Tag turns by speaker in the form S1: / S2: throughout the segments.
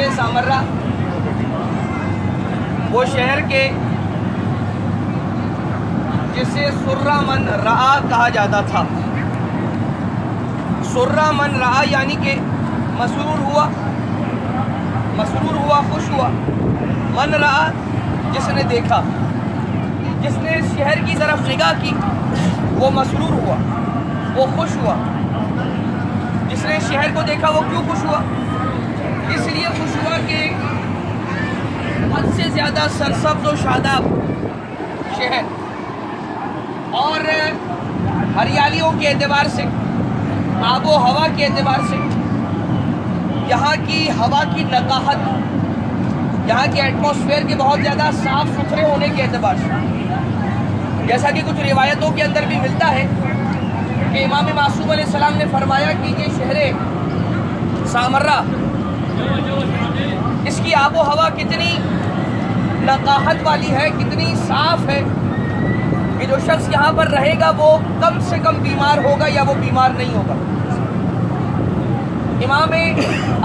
S1: سامرہ وہ شہر کے جسے سرہ من رعا کہا جاتا تھا. سرہ من رعا یعنی کہ مسرور ہوا خوش ہوا. من رعا جس نے دیکھا، جس نے شہر کی طرف نگاہ کی وہ مسرور ہوا، وہ خوش ہوا. جس نے شہر کو دیکھا وہ کیوں خوش ہوا؟ اس لیے خوش ہوا کہ حد سے زیادہ سرسبز و شاداب شہر اور ہریالیوں کے اعتبار سے، آب و ہوا کے اعتبار سے، یہاں کی ہوا کی نقاہت، یہاں کے ایٹماسفیئر کے بہت زیادہ صاف ستھرے ہونے کے اعتبار سے، جیسا کہ کچھ روایتوں کے اندر بھی ملتا ہے کہ امام معصوم علیہ السلام نے فرمایا کہ یہ شہر سامرہ، اس کی آب و ہوا کتنی نقاہت والی ہے، کتنی صاف ہے کہ جو شخص یہاں پر رہے گا وہ کم سے کم بیمار ہوگا یا وہ بیمار نہیں ہوگا. امام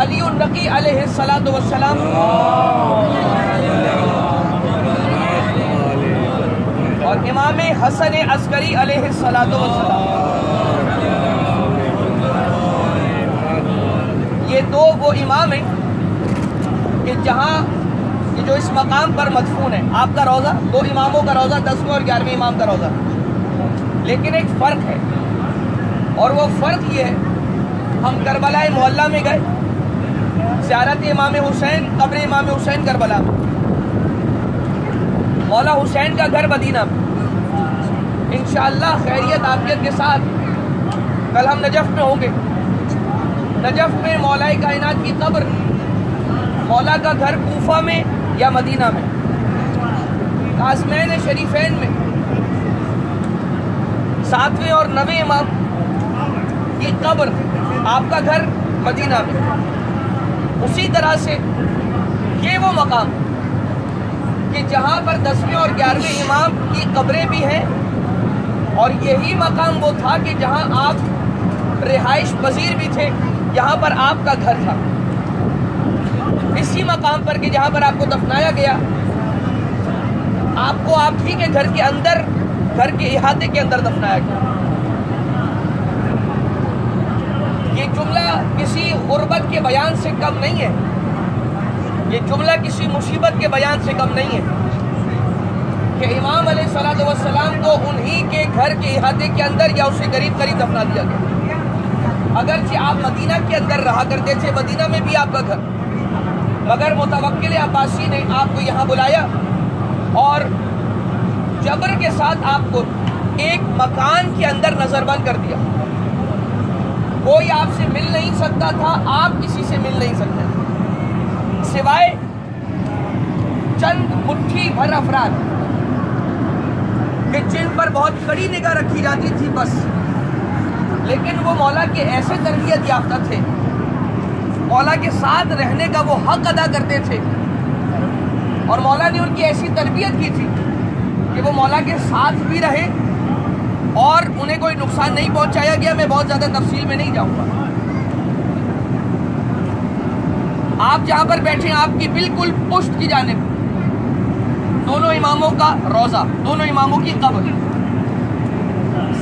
S1: علی النقی علیہ السلام اور امام حسن عسکری علیہ السلام، یہ دو وہ امام ہیں کہ جہاں جو اس مقام پر مدفون ہے. آپ کا روضہ، دو اماموں کا روضہ، 10ویں اور 11ویں امام کا روضہ. لیکن ایک فرق ہے اور وہ فرق یہ ہے، ہم کربلا محلہ میں گئے، زیارت امام حسین، قبر امام حسین کربلا میں، مولا حسین کا گھر مدینہ میں۔ انشاءاللہ خیریت عافیت کے ساتھ کل ہم نجف میں ہوں گے۔ نجف میں مولا کائنات کی قبر، مولا کا گھر کوفہ میں یا مدینہ میں، قاسمین شریفین میں، 7ویں اور 9ویں امام کی قبر، آپ کا گھر مدینہ میں۔ اسی طرح سے یہ وہ مقام کہ جہاں پر 10ویں اور 11ویں امام کی قبریں بھی ہیں، اور یہی مقام وہ تھا کہ جہاں آپ رہائش پذیر بھی تھے، یہاں پر آپ کا گھر تھا۔ اسی مقام پر کہ جہاں پر آپ کو دفنایا گیا، آپ کو آپ ہی کے گھر کے اندر، گھر کے احاطے کے اندر دفنایا گیا۔ یہ جملہ کسی غربت کے بیان سے کم نہیں ہے، یہ جملہ کسی مصیبت کے بیان سے کم نہیں ہے کہ امام علیہ السلام کو انہی کے گھر کے احاطے کے اندر یا اس سے قریب قریب دفنا دیا گیا۔ اگرچہ آپ مدینہ کے اندر رہا کرتے تھے، مدینہ میں بھی آپ کا گھر، مگر متوکل عباسی نے آپ کو یہاں بلایا اور جبر کے ساتھ آپ کو ایک مکان کے اندر نظر بند کر دیا۔ کوئی آپ سے مل نہیں سکتا تھا، آپ کسی سے مل نہیں سکتے تھے، سوائے چند مٹھی بھر افراد کہ جن پر بہت کڑی نگاہ رکھی جاتی تھی بس۔ لیکن وہ مولا کے ایسے تربیت یافتہ تھے، مولا کے ساتھ رہنے کا وہ حق ادا کرتے تھے، اور مولا نے ان کی ایسی تربیت کی تھی کہ وہ مولا کے ساتھ بھی رہے اور انہیں کوئی نقصان نہیں پہنچایا گیا۔ میں بہت زیادہ تفصیل میں نہیں جاؤں گا۔ آپ جہاں پر بیٹھے ہیں، آپ کی بالکل پشت کی جانب دونوں اماموں کا روضہ، دونوں اماموں کی قبر،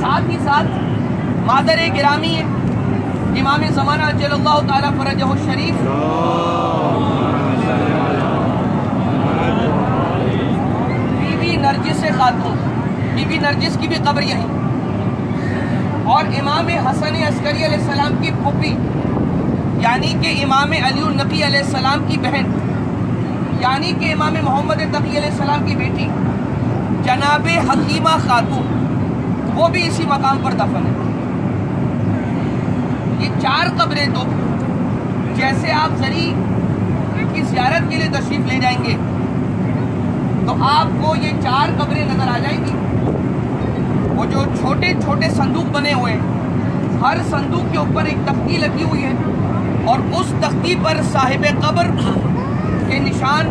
S1: ساتھ ہی ساتھ مادر گرامی ہے امام زمانہ جل اللہ تعالیٰ فرجہ الشریف، بی بی نرجس خاتون، بی بی نرجس کی بھی قبر یہی، اور امام حسن عسکری علیہ السلام کی پھوپھی یعنی کہ امام علی النقی علیہ السلام کی بہن، یعنی کہ امام محمد تقی علیہ السلام کی بیٹی جناب حکیمہ خاتون، وہ بھی اسی مقام پر دفن ہے۔ یہ 4 قبریں تو جیسے آپ زری کی زیارت کے لیے تشریف لے جائیں گے تو آپ کو یہ 4 قبریں نظر آ جائیں گی۔ وہ جو چھوٹے چھوٹے صندوق بنے ہوئے ہیں، ہر صندوق کے اوپر ایک تختی لگی ہوئی ہے، اور اس تختی پر صاحب قبر کے نشان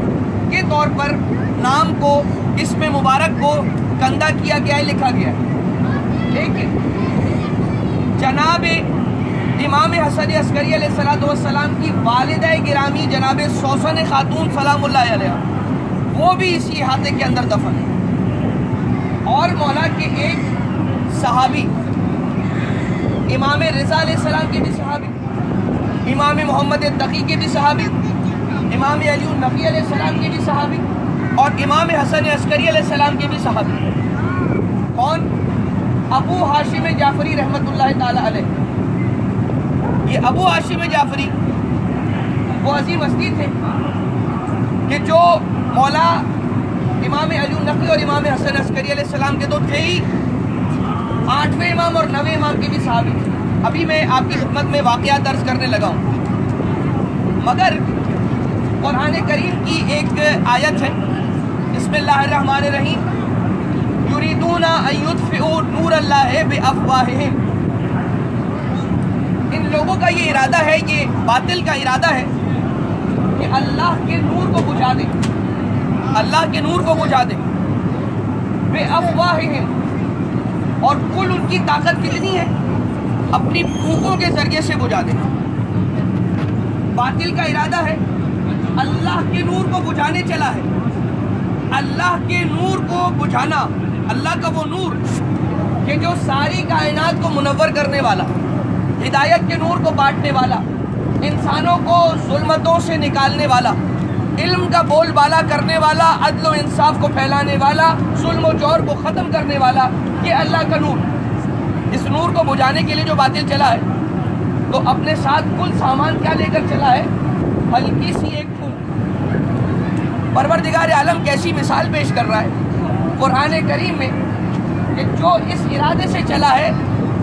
S1: کے طور پر نام کو، اسم مبارک کو کندہ کیا گیا ہے، لکھا گیا ہے۔ لیکن جناب امام حسن عسکری علیہ السلام کی والدہ گرامی جناب سوسن خاتون سلام اللہ علیہ، وہ بھی اسی احاطے کے اندر دفن ہے۔ اور مولا کے ایک صحابی امام رضا علیہ السلام کے بھی صحابی، امام محمد تقی کے بھی صحابی، امام علی النقی علیہ السلام کے بھی صحابی، اور امام حسن عسکری علیہ السلام کے بھی صحابی۔ کون؟ ابو ہاشم جعفری رحمۃ اللہ تعالی علیہ۔ یہ ابو ہاشم جعفری وہ عظیم ہستی تھے کہ جو مولا امام علی النقی اور امام حسن عسکری علیہ السلام کے تو تھے ہی، 8ویں امام اور 9ویں امام کے بھی صحابی تھے۔ ابھی میں آپ کی خدمت میں واقعات درج کرنے لگا ہوں، مگر قرآن کریم کی ایک آیت ہے، بسم اللہ الرحمن الرحیم، یریدون ان یطفئوا نور اللہ بافواہہم۔ ان لوگوں کا یہ ارادہ ہے، یہ باطل کا ارادہ ہے کہ اللہ کے نور کو بجھا دے، اللہ کے نور کو بجھا دے، بافواہہم، اور کل ان کی طاقت کتنی ہے، اپنی پھونکوں کے ذریعے سے بجھا دے۔ باطل کا ارادہ ہے، اللہ کے نور کو بجھانے چلا ہے۔ اللہ کے نور کو بجھانا، اللہ کا وہ نور کہ جو ساری کائنات کو منور کرنے والا، ہدایت کے نور کو بانٹنے والا، انسانوں کو ظلمتوں سے نکالنے والا، علم کا بول بالا کرنے والا، عدل و انصاف کو پھیلانے والا، ظلم و جور کو ختم کرنے والا، یہ اللہ کا نور۔ اس نور کو بجھانے کے لیے جو باطل چلا ہے تو اپنے ساتھ کل سامان کیا لے کر چلا ہے؟ ہلکی سی ایک پھونک۔ پروردگار عالم کیسی مثال پیش کر رہا ہے قرآن کریم میں کہ جو اس ارادے سے چلا ہے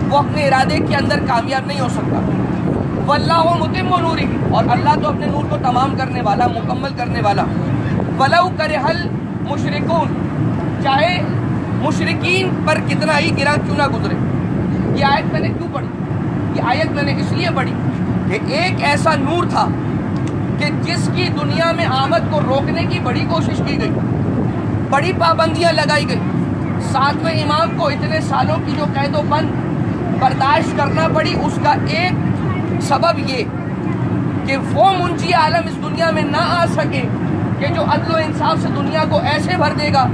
S1: وہ اپنے ارادے کے اندر کامیاب نہیں ہو سکتا۔ واللہ متم نورہ، اور اللہ تو اپنے نور کو تمام کرنے والا، مکمل کرنے والا۔ ولو کرہ المشرکون، چاہے مشرکین پر کتنا ہی گرا کیوں نہ گزرے۔ یہ آیت میں نے کیوں پڑھی؟ یہ آیت میں نے اس لیے پڑھی کہ ایک ایسا نور تھا کہ جس کی دنیا میں آمد کو روکنے کی بڑی کوشش کی گئی، بڑی پابندیاں لگائی گئی۔ ساتویں امام کو اتنے سالوں کی جو قید و بند برداشت کرنا پڑی، اس کا ایک سبب یہ کہ وہ منجی عالم اس دنیا میں نہ آ سکے کہ جو عدل و انصاف سے دنیا کو ایسے بھر دے گا،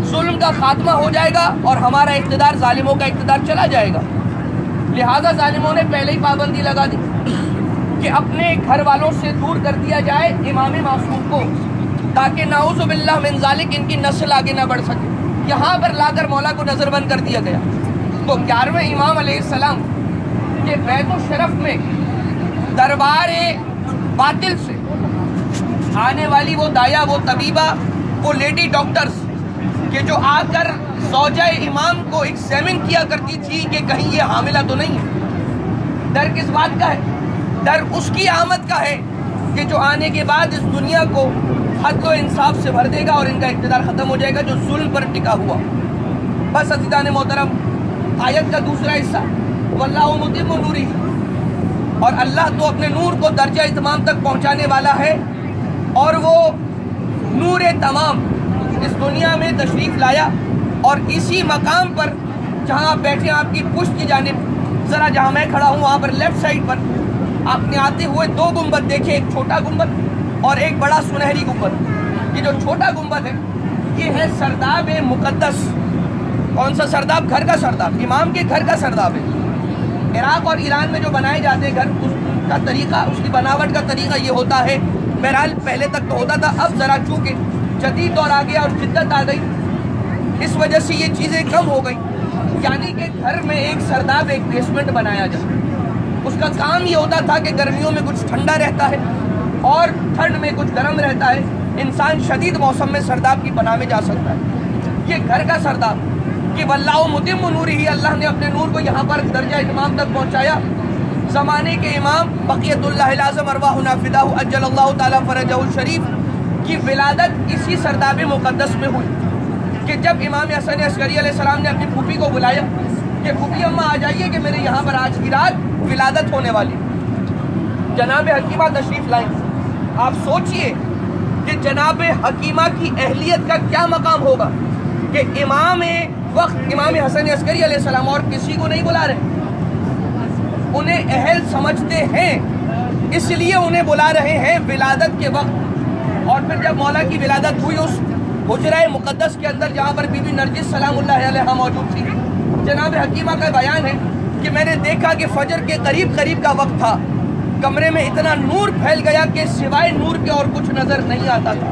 S1: ظلم کا خاتمہ ہو جائے گا اور ہمارا اقتدار، ظالموں کا اقتدار چلا جائے گا۔ لہذا ظالموں نے پہلے ہی پابندی لگا دی کہ اپنے گھر والوں سے دور کر دیا جائے امام معصوم کو، تاکہ نعوذ باللہ من ذالک ان کی نسل آگے نہ بڑھ سکے۔ یہاں پر لا کر مولا کو نظر بند کر دیا گیا۔ تو 11ویں امام علیہ السلام کے بیت الشرف میں دربار باطل سے آنے والی وہ دایا، وہ طبیبہ، وہ لیڈی ڈاکٹرز کہ جو آ کر زوجہ امام کو ایگزامن کیا کرتی تھی کہ کہیں یہ حاملہ تو نہیں ہے۔ ڈر کس بات کا ہے؟ ڈر اس کی آمد کا ہے کہ جو آنے کے بعد اس دنیا کو حد و انصاف سے بھر دے گا اور ان کا اقتدار ختم ہو جائے گا جو ظلم پر ٹکا ہوا۔ بس عزیزان محترم، آیت کا دوسرا حصہ واللہ متم نورہ، اور اللہ تو اپنے نور کو درجہ اتمام تک پہنچانے والا ہے، اور وہ نور تمام اس دنیا میں تشریف لایا۔ اور اسی مقام پر جہاں آپ بیٹھے ہیں، آپ کی پشت کی جانب ذرا جہاں میں کھڑا ہوں وہاں پر لیفٹ سائڈ پر آپ نے آتے ہوئے 2 گنبد دیکھے، ایک چھوٹا گنبد اور ایک بڑا سنہری گنبد۔ یہ جو چھوٹا گنبد ہے یہ ہے سرداب مقدس۔ کون سا سرداب؟ گھر کا سرداب، امام کے گھر کا سرداب ہے۔ عراق اور ایران میں جو بنائے جاتے ہیں گھر، اس کا طریقہ، اس کی بناوٹ کا طریقہ یہ ہوتا ہے، بہرحال پہلے تک تو ہوتا تھا، اب ذرا چونکہ جدید دور آ گیا اور جدت آ گئی، اس وجہ سے یہ چیزیں کم ہو گئی۔ یعنی کہ گھر میں ایک سرداب، ایک بیسمنٹ بنایا جائے۔ اس کا کام یہ ہوتا تھا کہ گرمیوں میں کچھ ٹھنڈا رہتا ہے اور ٹھنڈ میں کچھ گرم رہتا ہے، انسان شدید موسم میں سرداب کی پناہ میں جا سکتا ہے۔ یہ گھر کا سرداب کہ واللہ متم نورہ، اللہ نے اپنے نور کو یہاں پر درجہ اتمام تک پہنچایا۔ زمانے کے امام بقیت اللہ العظم ارواحنا فداہ عجل اللہ تعالی فرجہ الشریف کی ولادت اسی سرداب مقدس میں ہوئی کہ جب امام حسن عسکری علیہ السلام نے اپنی پھوپھی کو بلایا کہ پھوپھی اماں آ جائیے کہ میرے یہاں پر آج کی رات ولادت ہونے والی۔ جناب حکیمہ تشریف لائیں۔ آپ سوچئے کہ جناب حکیمہ کی اہلیت کا کیا مقام ہوگا کہ امام وقت امام حسن عسکری علیہ السلام اور کسی کو نہیں بلا رہے، انہیں اہل سمجھتے ہیں اس لیے انہیں بلا رہے ہیں ولادت کے وقت۔ اور پھر جب مولا کی ولادت ہوئی اس حجرہ مقدس کے اندر جہاں پر بی بی نرجس سلام اللہ علیہا موجود تھی، جناب حکیمہ کا بیان ہے کہ میں نے دیکھا کہ فجر کے قریب کا وقت تھا، کمرے میں اتنا نور پھیل گیا کہ سوائے نور کے اور کچھ نظر نہیں آتا تھا۔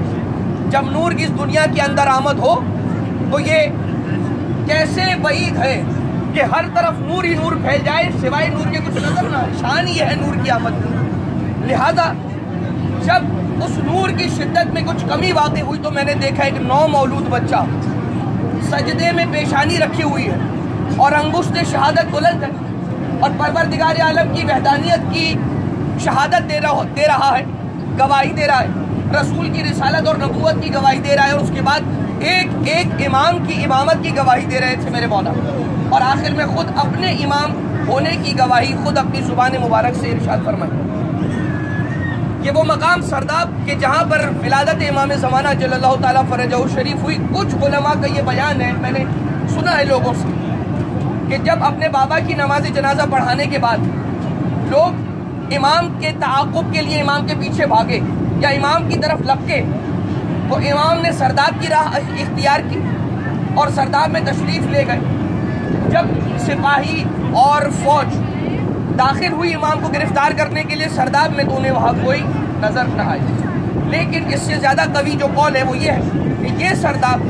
S1: جب نور کی اس دنیا کے اندر آمد ہو تو یہ کیسے بعید ہے کہ ہر طرف نور ہی نور پھیل جائے، سوائے نور کے کچھ نظر نہ آئے۔ شان یہ ہے نور کی آمد کی۔ لہذا جب اس نور کی شدت میں کچھ کمی واقع ہوئی تو میں نے دیکھا ایک نو مولود بچہ سجدے میں پیشانی رکھی ہوئی ہے اور انگشت شہادت بلند ہے اور پروردگار عالم کی وحدانیت کی شہادت دے رہا ہے، گواہی دے رہا ہے، رسول کی رسالت اور نبوت کی گواہی دے رہا ہے، اور اس کے بعد ایک ایک امام کی امامت کی گواہی دے رہے تھے میرے مولا، اور آخر میں خود اپنے امام ہونے کی گواہی خود اپنی زبان مبارک سے ارشاد فرمائی۔ یہ وہ مقام سرداب کہ جہاں پر ولادت امام زمانہ جل اللہ تعالیٰ فرجہ الشریف ہوئی۔ کچھ علماء کا یہ بیان ہے، میں نے سنا ہے لوگوں سے، کہ جب اپنے بابا کی نماز جنازہ پڑھانے کے بعد لوگ امام کے تعاقب کے لیے امام کے پیچھے بھاگے یا امام کی طرف لپکے، تو امام نے سرداب کی راہ اختیار کی اور سرداب میں تشریف لے گئے۔ جب سپاہی اور فوج داخل ہوئی امام کو گرفتار کرنے کے لیے سرداب میں، تو انہیں وہاں کوئی نظر نہ آئی۔ لیکن اس سے زیادہ قوی جو قول ہے وہ یہ ہے کہ یہ سرداب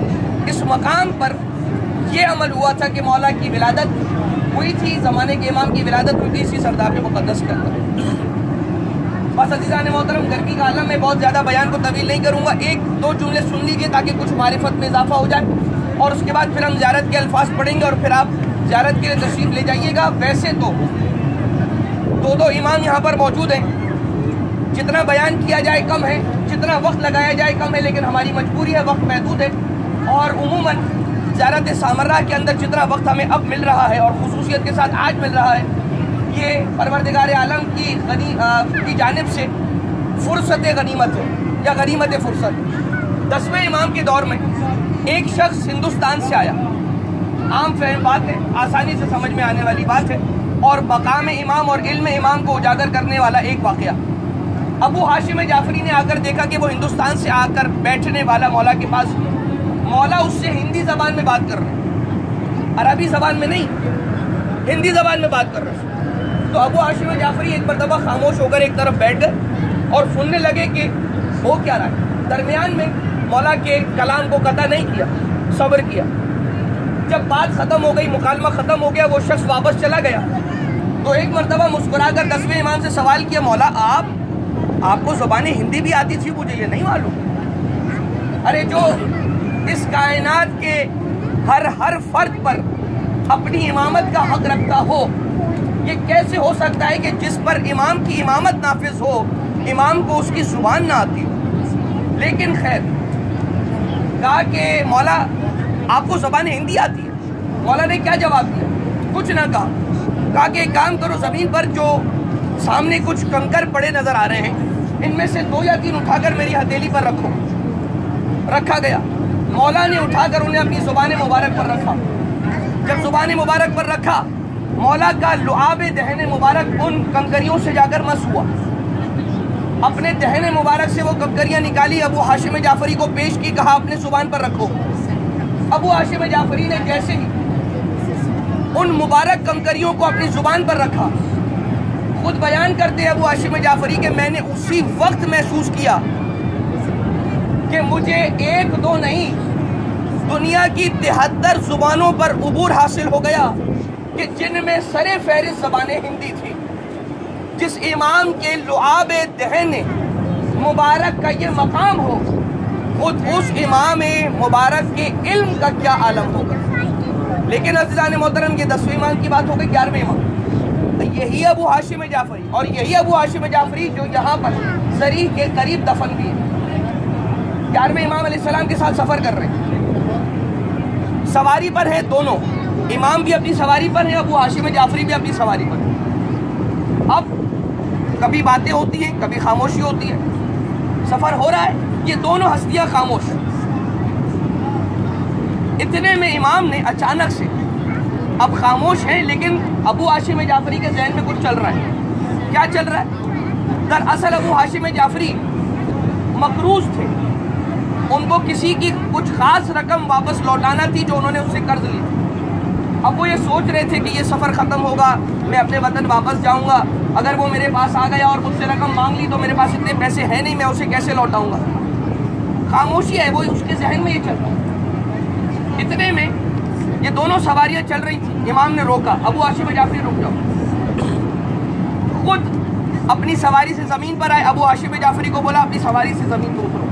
S1: اس مقام پر یہ عمل ہوا تھا کہ مولا کی ولادت ہوئی تھی زمانے کے امام کی ولادت ہوئی تھی اسی سرداب مقدس کے اندر۔ بس عزیزان محترم، گرمی کا عالم میں بہت زیادہ بیان کو طویل نہیں کروں گا، ایک دو جملے سن لیجئے تاکہ کچھ معرفت میں اضافہ ہو جائے، اور اس کے بعد پھر ہم زیارت کے الفاظ پڑھیں گے اور پھر آپ زیارت کے لیے تشریف لے جائیے گا۔ ویسے تو دو امام یہاں پر موجود ہیں، جتنا بیان کیا جائے کم ہے، جتنا وقت لگایا جائے کم ہے، لیکن ہماری مجبوری ہے، وقت محدود ہے، اور عموماً زیارت سامرہ کے اندر جتنا وقت ہمیں اب مل رہا ہے اور خصوصیت کے ساتھ آج مل رہا ہے، یہ پروردگار عالم کی جانب سے فرصت غنیمت ہے یا غنیمت فرصت۔ 10ویں امام کے دور میں ایک شخص ہندوستان سے آیا، عام فہم بات ہے، آسانی سے سمجھ میں آنے والی بات ہے، اور مقام امام اور علم امام کو اجاگر کرنے والا ایک واقعہ۔ ابو ہاشم جعفری نے آ کر دیکھا کہ وہ ہندوستان سے آ کر بیٹھنے والا مولا کے پاس، مولا اس سے ہندی زبان میں بات کر رہے ہیں، عربی زبان میں نہیں، ہندی زبان میں بات کر رہے ہیں۔ تو ابو ہاشم جعفری ایک مرتبہ خاموش ہو کر ایک طرف بیٹھ گئے اور سننے لگے کہ ہو کیا رہا ہے۔ درمیان میں مولا کے کلام کو قطع نہیں کیا، صبر کیا۔ جب بات ختم ہو گئی، مکالمہ ختم ہو گیا، وہ شخص واپس چلا گیا، تو ایک مرتبہ مسکرا کر 10ویں امام سے سوال کیا، مولا آپ کو زبان ہندی بھی آتی تھی؟ مجھے یہ نہیں معلوم۔ ارے جو اس کائنات کے ہر فرد پر اپنی امامت کا حق رکھتا ہو، یہ کیسے ہو سکتا ہے کہ جس پر امام کی امامت نافذ ہو، امام کو اس کی زبان نہ آتی ہو؟ لیکن خیر، کہا کہ مولا آپ کو زبان ہندی آتی ہے؟ مولا نے کیا جواب دیا؟ کچھ نہ کہا کہ ایک کام کرو، زمین پر جو سامنے کچھ کنکر پڑے نظر آ رہے ہیں، ان میں سے 2 یا 3 اٹھا کر میری ہتھیلی پر رکھو۔ رکھا گیا، مولا نے اٹھا کر انہیں اپنی زبان مبارک پر رکھا۔ جب زبان مبارک پر رکھا، مولا کا لعاب دہن مبارک ان کنکریوں سے جا کر مس ہوا۔ اپنے دہن مبارک سے وہ کنکریاں نکالی، ابو ہاشم جعفری کو پیش کی، کہا اپنے زبان پر رکھو۔ ابو ہاشم جعفری نے جیسے ہی ان مبارک کنکریوں کو اپنی زبان پر رکھا، خود بیان کرتے ابو ہاشم جعفری کہ میں نے اسی وقت محسوس کیا کہ مجھے 1-2 نہیں، دنیا کی 73 زبانوں پر عبور حاصل ہو گیا کہ جن میں سر فہرست زبان ہندی تھی۔ جس امام کے لعاب دہن مبارک کا یہ مقام ہو، خود اس امام مبارک کے علم کا کیا عالم ہوگا۔ لیکن عزیزان محترم، یہ 10ویں امام کی بات ہو گئی، 11ویں امام، یہی ابو ہاشم جعفری، اور یہی ابو ہاشم جعفری جو یہاں پر ضریح کے قریب دفن بھی ہے، 11ویں امام علیہ السلام کے ساتھ سفر کر رہے ہیں، سواری پر ہیں دونوں، امام بھی اپنی سواری پر ہیں، ابو ہاشم جعفری بھی اپنی سواری پر ہیں۔ اب کبھی باتیں ہوتی ہیں، کبھی خاموشی ہوتی ہے، سفر ہو رہا ہے، یہ دونوں ہستیاں خاموش۔ اتنے میں امام نے اچانک سے، اب خاموش ہیں لیکن ابو ہاشم جعفری کے ذہن میں کچھ چل رہا ہے۔ کیا چل رہا ہے؟ دراصل ابو ہاشم جعفری مقروض تھے، ان کو کسی کی کچھ خاص رقم واپس لوٹانا تھی جو انہوں نے اس سے قرض لی۔ اب وہ یہ سوچ رہے تھے کہ یہ سفر ختم ہوگا، میں اپنے وطن واپس جاؤں گا، اگر وہ میرے پاس آ گیا اور مجھ سے رقم مانگ لی تو میرے پاس اتنے پیسے ہیں نہیں، میں اسے کیسے لوٹاؤں گا۔ خاموشی ہے، وہ اس کے ذہن میں یہ چل رہا ہے۔ اتنے میں یہ دونوں سواریاں چل رہی تھیں، امام نے روکا، ابو ہاشم جعفری رک جاؤ۔ خود اپنی سواری سے زمین پر آئے، ابو ہاشم جعفری کو بولا اپنی سواری سے زمین پر اترو۔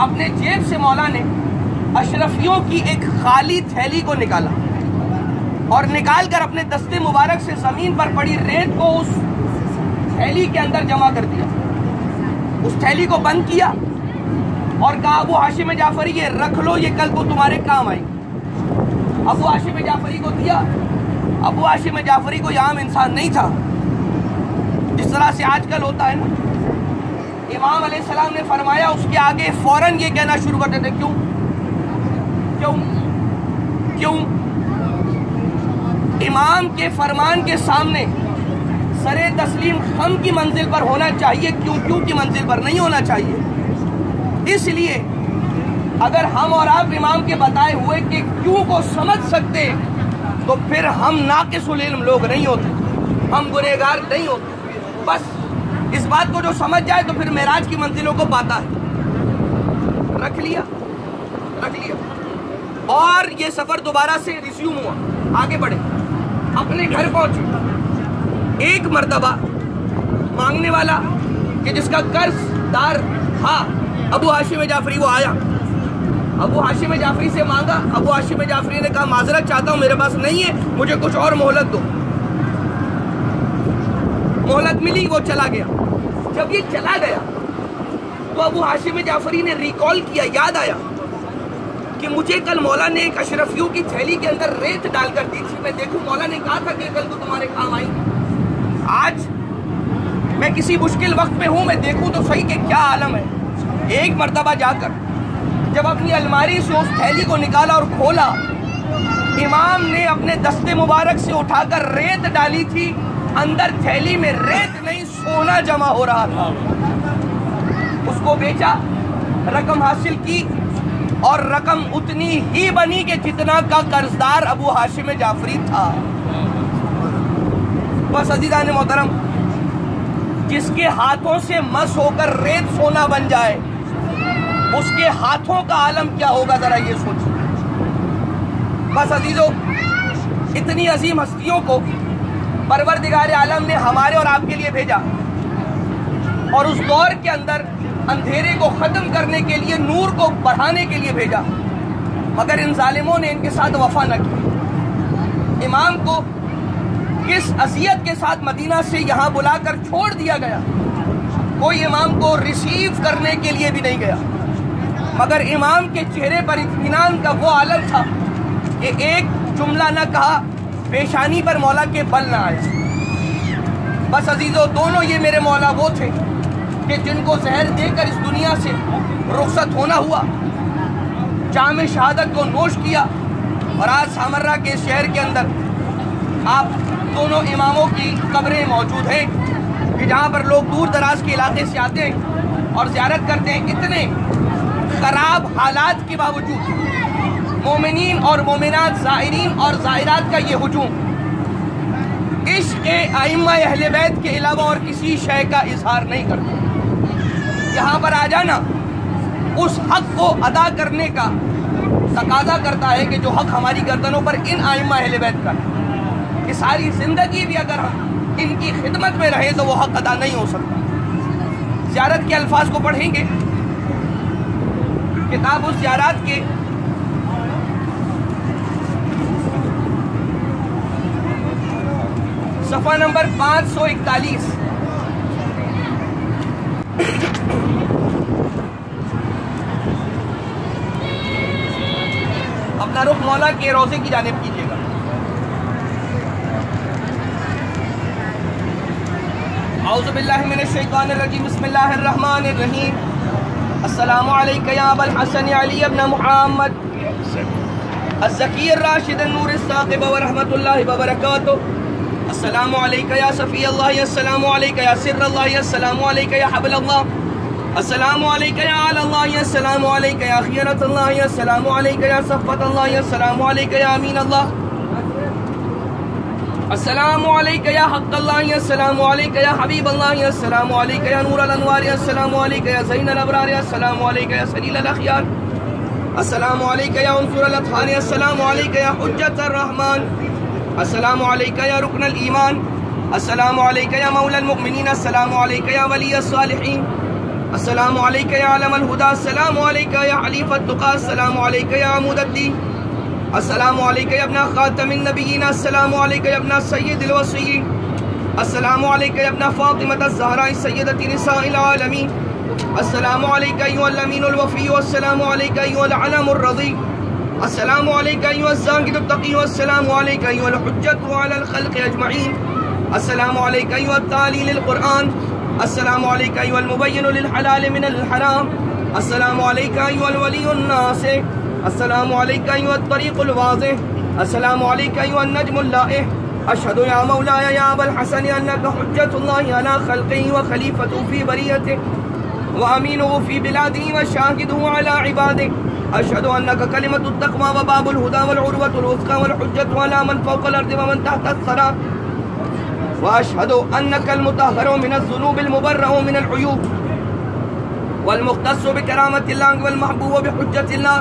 S1: اپنے جیب سے مولا نے اشرفیوں کی ایک خالی تھیلی کو نکالا اور نکال کر اپنے دستے مبارک سے زمین پر پڑی ریت کو اس تھیلی کے اندر جمع کر دیا، اس تھیلی کو بند کیا اور کہا ابو ہاشم جعفری یہ رکھ لو، یہ کل کو تمہارے کام آئے۔ ابو ہاشم جعفری کو دیا۔ ابو ہاشم جعفری کوئی عام انسان نہیں تھا، جس طرح سے آج کل ہوتا ہے نا، امام علیہ السلام نے فرمایا، اس کے آگے فوراً یہ کہنا شروع کرتے تھے، کیوں کیوں کیوں؟ امام کے فرمان کے سامنے سر تسلیم خم کی منزل پر ہونا چاہیے، کیوں کی منزل پر نہیں ہونا چاہیے۔ اس لیے اگر ہم اور آپ امام کے بتائے ہوئے کہ کیوں کو سمجھ سکتے تو پھر ہم ناقص العلم لوگ نہیں ہوتے، ہم گنہگار نہیں ہوتے۔ بس اس بات کو جو سمجھ جائے تو پھر معراج کی منزلوں کو پاتا ہے۔ رکھ لیا اور یہ سفر دوبارہ سے ریزیوم ہوا، آگے بڑھے۔ اپنے گھر پہنچے. ایک مرتبہ مانگنے والا کہ جس کا قرض دار تھا ابو ہاشم جعفری وہ آیا. ابو ہاشم جعفری سے مانگا. ابو ہاشم جعفری نے کہا معذرت چاہتا ہوں میرے پاس نہیں ہے, مجھے کچھ اور مہلت دو. مہلت ملی, وہ چلا گیا. جب یہ چلا گیا تو ابو ہاشم جعفری نے ریکال کیا, یاد آیا کہ مجھے کل مولا نے ایک اشرفیوں کی تھیلی کے اندر ریت ڈال کر دی تھی, میں دیکھوں مولا نے کہا تھا کہ کل کو تمہارے کام آئی. آج میں کسی مشکل وقت میں ہوں, میں دیکھوں تو صحیح کہ کیا عالم ہے. ایک مرتبہ جا کر جب اپنی الماری سے اس تھیلی کو نکالا اور کھولا, امام نے اپنے دست مبارک سے اٹھا کر ریت ڈالی تھی. اندر تھیلی میں ریت نہیں سونا جمع ہو رہا تھا. اس کو بیچا, رقم حاصل کی, اور رقم اتنی ہی بنی کہ جتنا کا قرضدار ابو ہاشم جعفری تھا. بس عزیزان محترم, جس کے ہاتھوں سے مس ہو کر ریت سونا بن جائے اس کے ہاتھوں کا عالم کیا ہوگا ذرا یہ سوچیں. بس عزیزو, اتنی عظیم ہستیوں کو پروردگار عالم نے ہمارے اور آپ کے لیے بھیجا, اور اس دور کے اندر اندھیرے کو ختم کرنے کے لیے, نور کو بڑھانے کے لیے بھیجا, مگر ان ظالموں نے ان کے ساتھ وفا نہ کی. امام کو کس اذیت کے ساتھ مدینہ سے یہاں بلا کر چھوڑ دیا گیا, کوئی امام کو ریسیو کرنے کے لیے بھی نہیں گیا, مگر امام کے چہرے پر اطمینان کا وہ عالم تھا کہ ایک جملہ نہ کہا, پیشانی پر مولا کے بل نہ آیا. بس عزیزو, دونوں یہ میرے مولا وہ تھے کہ جن کو زہر دے کر اس دنیا سے رخصت ہونا ہوا, جام شہادت کو نوش کیا, اور آج سامرہ کے شہر کے اندر آپ دونوں اماموں کی قبریں موجود ہیں کہ جہاں پر لوگ دور دراز کے علاقے سے آتے ہیں اور زیارت کرتے ہیں. اتنے خراب حالات کے باوجود مومنین اور مومنات, زائرین اور زائرات کا یہ ہجوم عشق ائمہ اہل بیت کے علاوہ اور کسی شے کا اظہار نہیں کرتا. یہاں پر آ جانا اس حق کو ادا کرنے کا تقاضا کرتا ہے کہ جو حق ہماری گردنوں پر ان ائمہ اہل بیت کا ہے, کہ ساری زندگی بھی اگر ہم ان کی خدمت میں رہیں تو وہ حق ادا نہیں ہو سکتا. زیارت کے الفاظ کو پڑھیں گے, کتاب الزیارات کے صفحہ نمبر 541. اپنا رخ مولا کے روضے کی جانب کیجیے گا. اعوذ باللہ من الشیطان الرجیم, بسم اللہ الرحمن الرحیم. السلام علیکہ یا ابا الحسن علی ابن محمد الزکی الراشد النور الثاقب ورحمۃ اللہ وبرکاتہ. السلام علیکہ یا صفی اللہ, السلام علیکہ یا سر اللہ, السلام علیکہ یا حبل اللہ, السلام علیکہ یا آل اللہ, السلام علیکہ یا خیرت اللہ, السلام علیکہ یا صفت اللہ, السلام علیکہ یا امین اللہ, السلام علیکہ یا حق اللہ, السلام علیکہ یا حبیب اللہ, السلام علیکہ یا نور الانوار, السلام علیکہ یا زین الابرار, السلام علیکہ یا سلیل الاخیار, السلام علیکہ یا عنصر الاطہار, السلام علیکہ یا حجت الرحمن, السلام علیکہ یا رکن الایمان, السلام علیکہ یا مولا المؤمنین, السلام علیکہ یا ولی الصالحین, السلام علیکہ یا علم الہدا, السلام علیکہ یا حلیف التقی, السلام علیکہ یا عمود الدین, السلام علیکہ یا ابن خاتم النبیین, السلام علیکہ یا ابن سید الوصیین, السلام علیکہ یا ابن فاطمة الزہراء سیدۃ نساء العالمین, السلام علیکہ ایھا الامین الوفی, السلام علیکہ ایھا العلم الرضی, السلام علیکہ ایھا الزاہد التقی, السلام علیکہ ایھا الحجۃ علی الخلق اجمعین, السلام علیکہ ایھا التالی للقرآن, السلام علیکہ ایھا المبین للحلال من الحرام, السلام علیکہ ایھا الولی الناصح, السلام علیکہ ایھا الطریق الواضح, السلام علیکہ ایھا النجم اللائح, اشہد یا مولایا یا ابا الحسن انک حجت اللہ علی خلقہ وخلیفۃ فی بریتہ وامینہ فی بلادہ وشاہدہ علی عبادہ, اشہد انک کلمۃ التقوی وباب الہدی والعروۃ الوثقی والحجۃ علی من فوق الارض ومن تحت الثری, واشہد انک المطہر من الذنوب المبرأ من العیوب والمختص بکرامۃ اللہ والمحبوب بحجۃ اللہ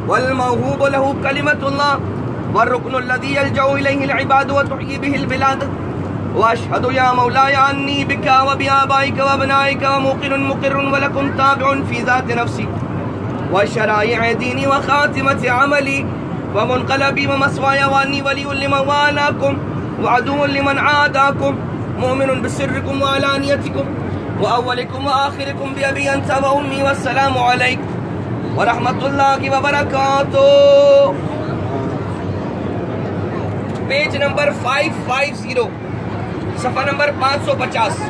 S1: والموہوب له کلمۃ اللہ والركن الذي يلجأ إليه العباد وتحيي به البلاد. وأشهد يا مولاي أني بك وبآبائك وأبنائك وموقن مقر ولكم تابع في ذات نفسي وشرائع ديني وخاتمة عملي ومنقلبي ومسواي، وأني ولي لمن والاكم وعدو لمن عاداكم، مؤمن بسركم وعلانيتكم وأولكم وآخركم بأبي أنت وأمي، والسلام عليكم ورحمة الله وبركاته. پیج نمبر 550، صفحہ نمبر 550.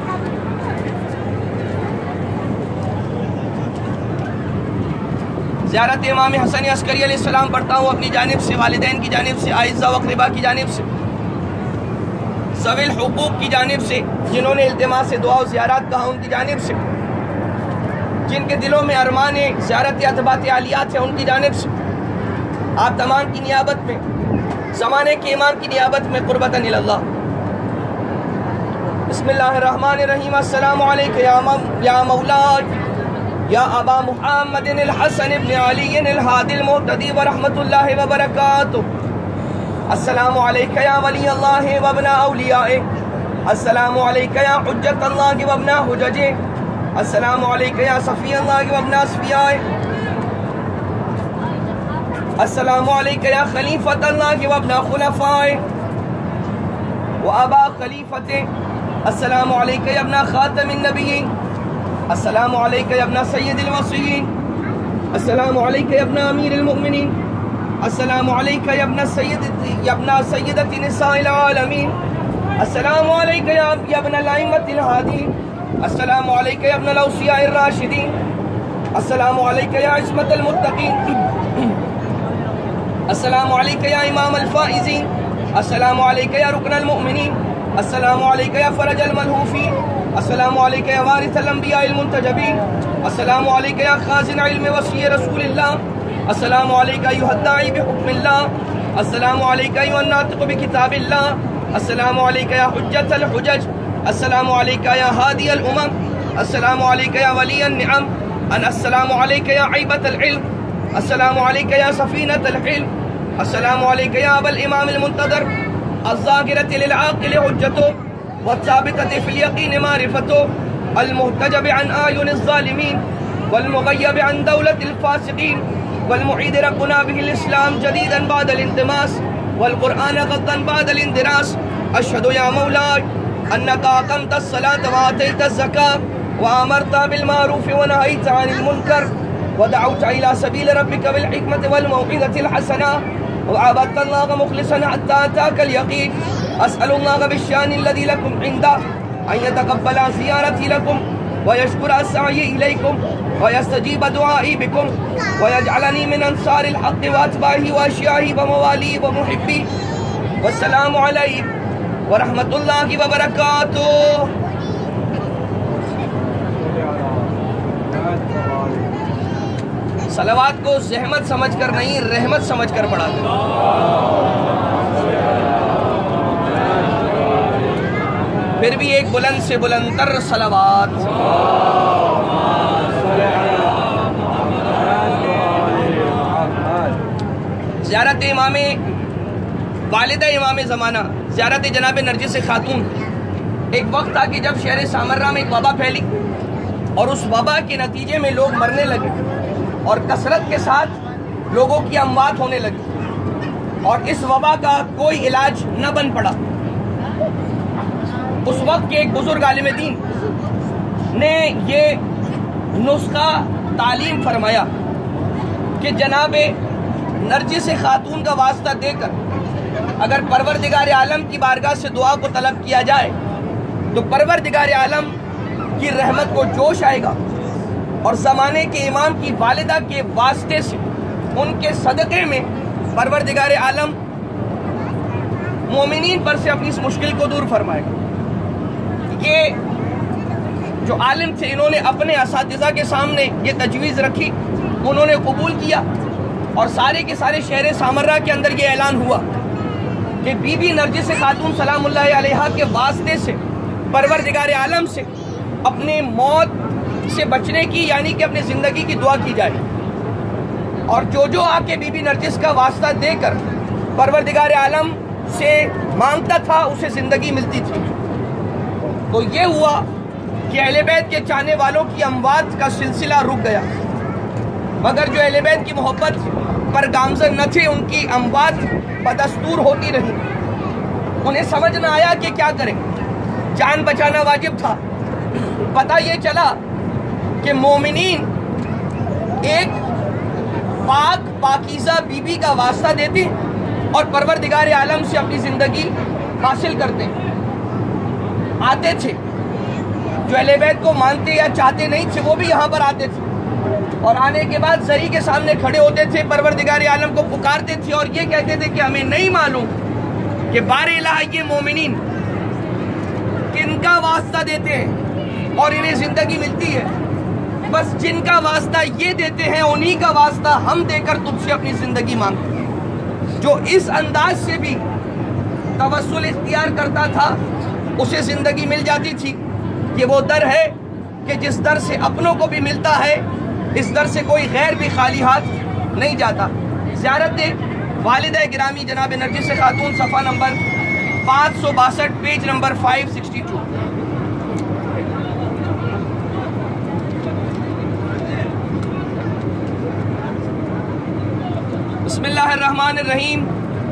S1: زیارت امام حسن عسکری علیہ السلام پڑھتا ہوں اپنی جانب سے، والدین کی جانب سے، اعزاء و اقرباء کی جانب سے، ذوی الحقوق کی جانب سے، جنہوں نے التماس دعا و زیارات کہا ان کی جانب سے، جن کے دلوں میں ارمان زیارت اتباعت عالیات ہے ان کی جانب سے، آپ تمام کی نیابت میں، زمانے کے امام کی نیابت میں قربتاً اللہ. بسم اللہ الرحمن الرحیم. السلام علیکم یا مولا یا ابا محمد الحسن ابن علی الہادی المہتدی ورحمۃ اللہ وبرکاتہ. السلام علیکم یا ولی اللہ وابن اولیائہ. السلام علیکم یا حجت اللہ وابن حججہ. السلام علیکم یا صفی اللہ وابن اصفیائہ. السلام علیکم یا خلیفۃ اللہ وابن خلفائہ وابا خلیفۃ. السلام علیکم یا ابن خاتم النبیین. السلام علیکم یا ابن سید الوصیین. السلام علیکم یا ابن امیر المؤمنین. السلام علیکم یا ابن سیدۃ نساء العالمین. السلام علیکم یا ابن الائمۃ الہادین. السلام علیکم یا ابن الاوصیاء الراشدین. السلام علیکم یا عصمت المتقین. السلام علیکم یا امام الفائزین. السلام علیکم یا رکن المؤمنین. السلام علیکم یا فرج الملہوفین. السلام علیکم یا وارث الانبیاء المنتجبین. السلام علیکم یا خازن علم وصی رسول اللہ. السلام علیکم ایھا الداعی بحکم اللہ. السلام علیکم ایھا الناطق بکتاب اللہ. السلام علیکم یا حجت الحجج. السلام علیکم یا ہادی الامم. السلام علیکم یا ولی النعم. السلام علیکم یا عیبۃ العلم. السلام علیکم یا سفینۃ الحلم. السلام علیکم یا ابا الامام المنتظر الظاہرۃ للعاقل حجتہ والثابتۃ فی الیقین معرفتہ المحتجب عن اعین الظالمین والمغیب عن دولة الفاسقین والمعید ربنا به الاسلام جدیدا بعد الانتماس والقرآن غدا بعد الاندراس. اشہد یا مولاي انک اقمت الصلاة وآتیت الزکاة وآمرت بالمعروف ونہیت عن المنکر ودعوت إلى سبيل ربك بالحكمة والموعظة الحسنة وعبدت الله مخلصا حتى أتاك اليقين. أسأل الله بالشان الذي لكم عنده أن يتقبل زيارتي لكم ويشكر السعي إليكم ويستجيب دعائي بكم ويجعلني من أنصار الحق وأتباعه وأشياعه ومواليه ومحبيه. والسلام عليكم ورحمة الله وبركاته. صلوات کو زحمت سمجھ کر نہیں رحمت سمجھ کر پڑھا کریں. پھر بھی ایک بلند سے بلندتر صلوات. زیارت امام والدہ امام زمانہ زیارت جناب نرجس خاتون. ایک وقت تھا کہ جب شہر سامرہ میں ایک وبا پھیلی اور اس وبا کے نتیجے میں لوگ مرنے لگے اور کثرت کے ساتھ لوگوں کی اموات ہونے لگی اور اس وبا کا کوئی علاج نہ بن پڑا. اس وقت کے ایک بزرگ عالم دین نے یہ نسخہ تعلیم فرمایا کہ جناب نرجس خاتون کا واسطہ دے کر اگر پروردگار عالم کی بارگاہ سے دعا کو طلب کیا جائے تو پروردگار عالم کی رحمت کو جوش آئے گا اور زمانے کے امام کی والدہ کے واسطے سے ان کے صدقے میں پروردگار عالم مومنین پر سے اپنی اس مشکل کو دور فرمائے گا. یہ جو عالم تھے انہوں نے اپنے اساتذہ کے سامنے یہ تجویز رکھی، انہوں نے قبول کیا اور سارے کے سارے شہر سامرہ کے اندر یہ اعلان ہوا کہ بی بی نرجس خاتون سلام اللہ علیہا کے واسطے سے پروردگار عالم سے اپنے موت سے بچنے کی یعنی کہ اپنے زندگی کی دعا کی جائے. اور جو آ کے بی بی نرجس کا واسطہ دے کر پروردگار عالم سے مانگتا تھا اسے زندگی ملتی تھی۔ تو یہ ہوا کہ اہل بیت کے چاہنے والوں کی اموات کا سلسلہ رک گیا، مگر جو اہل بیت کی محبت پر گامزن نہ تھے ان کی اموات بدستور ہوتی رہی۔ انہیں سمجھ نہ آیا کہ کیا کریں، جان بچانا واجب تھا۔ پتہ یہ چلا کہ مومنین ایک پاک پاکیزہ بی بی کا واسطہ دیتے اور پروردگار عالم سے اپنی زندگی حاصل کرتے آتے تھے۔ جو اہل بیت کو مانتے یا چاہتے نہیں تھے وہ بھی یہاں پر آتے تھے، اور آنے کے بعد زری کے سامنے کھڑے ہوتے تھے، پروردگار عالم کو پکارتے تھے اور یہ کہتے تھے کہ ہمیں نہیں معلوم کہ بار الہ یہ مومنین کن کا واسطہ دیتے ہیں اور انہیں زندگی ملتی ہے، بس جن کا واسطہ یہ دیتے ہیں انہی کا واسطہ ہم دے کر تم سے اپنی زندگی مانگتے ہیں۔ جو اس انداز سے بھی توسل اختیار کرتا تھا اسے زندگی مل جاتی تھی۔ یہ وہ در ہے کہ جس در سے اپنوں کو بھی ملتا ہے، اس در سے کوئی غیر بھی خالی ہاتھ نہیں جاتا۔ زیارت والدہ گرامی جناب نرجس خاتون، صفحہ نمبر 562، پیج نمبر 562۔ بسم اللہ الرحمن الرحیم۔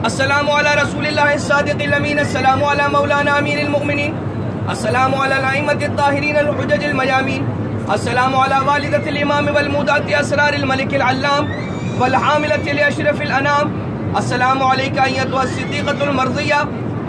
S1: السلام علی رسول اللہ الصادق الامین، السلام علی مولانا امیر المؤمنین، السلام علی الائمۃ الطاہرین الحجج المیامین، السلام علی والدۃ الامام والمودات اسرار الملک العلام والحاملۃ لاشرف الانام، السلام علیکہ ایتھا الصدیقۃ المرضیہ،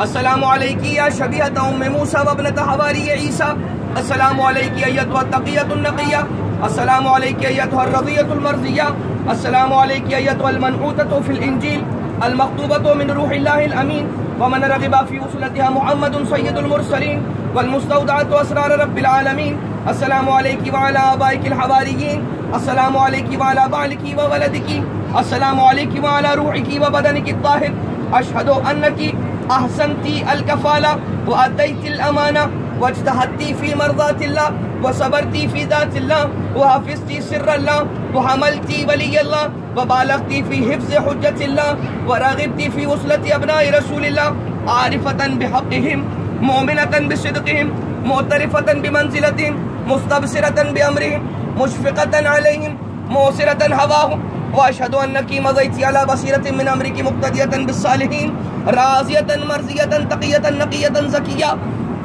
S1: السلام علیکی یا شبیہۃ ام موسیٰ وابنۃ حواری عیسیٰ، السلام علیکی ایتھا التقیۃ النقیہ، السلام علیکی ایتھا الرضیۃ المرضیہ، السلام علیکی ایتھا المنعوتۃ فی الانجیل المکتوبۃ من روح اللہ الامین، ومن رغب فی وصلتها محمد سید المرسلین والمستودعۃ اسرار رب العالمین، السلام علیکی وعلی آبائک الحواریین، السلام علیکی وعلی بالکی وولدکی، السلام علیکی وعلی روحکی وبدنک الطاہر، اشہد انکی احسنتی الکفالہ وادیت الامانہ واجتہدتی فی مرضات اللہ وصبرتی فی ذات اللہ وحفظتی سر اللہ وحملتی ولی اللہ وبالغتی فی حفظ حجت اللہ ورغبتی فی وصلت ابناء رسول اللہ، عارفتا بحقہم، مومنتا بصدقہم، معترفتا بمنزلتہم، مستبصرتا بامرہم، مشفقتا علیہم، موسرتا ہواہم، واشہد انکی مضیتی علی بصیرت من امرکی مقتدیتا بالصالحین، راضیتا مرضیتا تقیتا نقیتا زکیہ،